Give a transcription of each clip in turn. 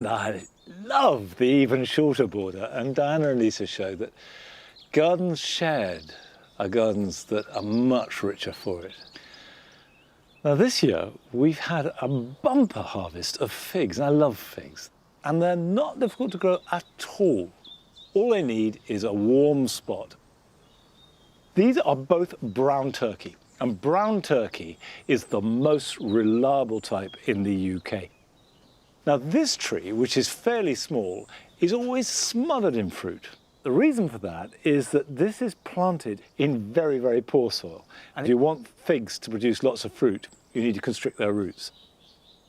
I love the even shorter border, and Diana and Lisa show that gardens shared are gardens that are much richer for it. Now this year we've had a bumper harvest of figs, and I love figs, and they're not difficult to grow at all. All they need is a warm spot. These are both brown turkey, and brown turkey is the most reliable type in the UK. Now this tree, which is fairly small, is always smothered in fruit. The reason for that is that this is planted in very, very poor soil. And if you want figs to produce lots of fruit, you need to constrict their roots.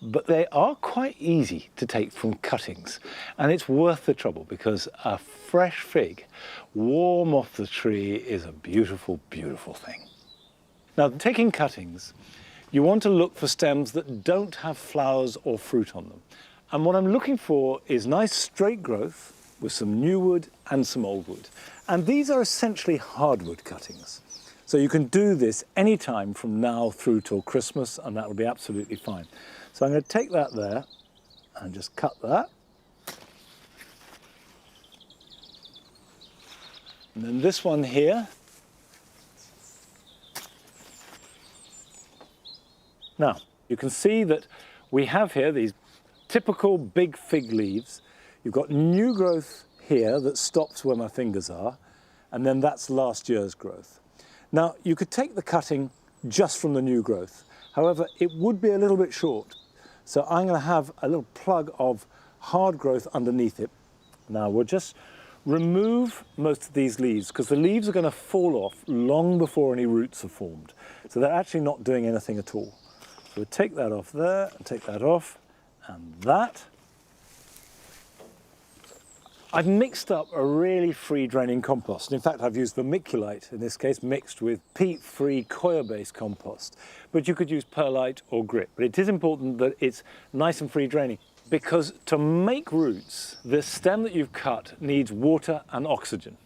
But they are quite easy to take from cuttings, and it's worth the trouble because a fresh fig, warm off the tree, is a beautiful, beautiful thing. Now, taking cuttings, you want to look for stems that don't have flowers or fruit on them. And what I'm looking for is nice straight growth with some new wood and some old wood. And these are essentially hardwood cuttings. So you can do this anytime from now through till Christmas, and that will be absolutely fine. So I'm going to take that there and just cut that. And then this one here. Now, you can see that we have here these typical big fig leaves. You've got new growth here that stops where my fingers are, and then that's last year's growth. Now, you could take the cutting just from the new growth. However, it would be a little bit short. So I'm going to have a little plug of hard growth underneath it. Now, we'll just remove most of these leaves because the leaves are going to fall off long before any roots are formed. So they're actually not doing anything at all. So we'll take that off there and take that off, and that. I've mixed up a really free draining compost. In fact, I've used vermiculite, in this case, mixed with peat-free coir-based compost. But you could use perlite or grit. But it is important that it's nice and free draining, because to make roots, the stem that you've cut needs water and oxygen.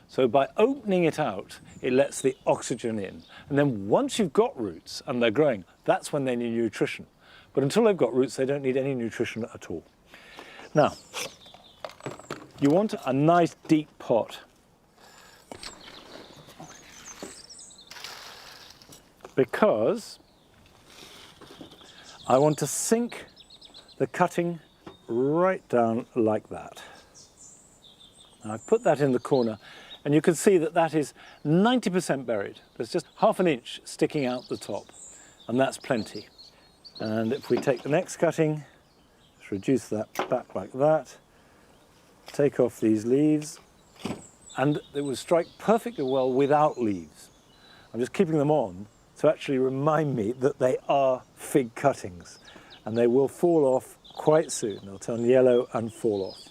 So by opening it out, it lets the oxygen in. And then once you've got roots and they're growing, that's when they need nutrition. But until they've got roots, they don't need any nutrition at all. Now, you want a nice deep pot. Because I want to sink the cutting right down like that. Now I've put that in the corner, and you can see that that is 90% buried. There's just half an inch sticking out the top, and that's plenty. And if we take the next cutting, just reduce that back like that, take off these leaves, and it will strike perfectly well without leaves. I'm just keeping them on to actually remind me that they are fig cuttings, and they will fall off quite soon. They'll turn yellow and fall off.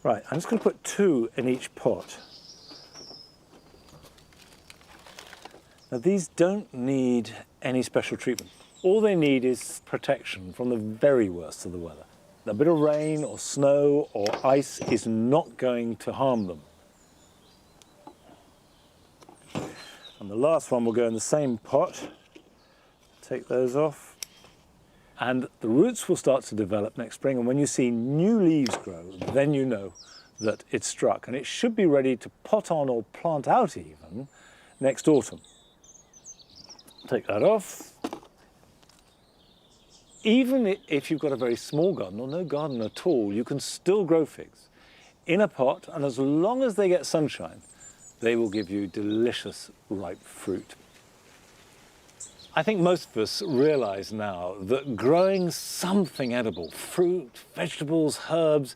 Right, I'm just going to put 2 in each pot. Now these don't need any special treatment. All they need is protection from the very worst of the weather. A bit of rain or snow or ice is not going to harm them. And the last one will go in the same pot. Take those off. And the roots will start to develop next spring, and when you see new leaves grow, then you know that it's struck. And it should be ready to pot on or plant out even next autumn. Take that off. Even if you've got a very small garden or no garden at all, you can still grow figs in a pot, and as long as they get sunshine, they will give you delicious ripe fruit. I think most of us realize now that growing something edible, fruit, vegetables, herbs,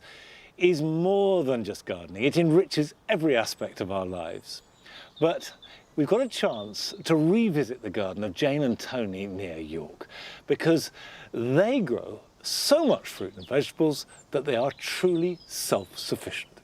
is more than just gardening. It enriches every aspect of our lives. But we've got a chance to revisit the garden of Jane and Tony near York, because they grow so much fruit and vegetables that they are truly self-sufficient.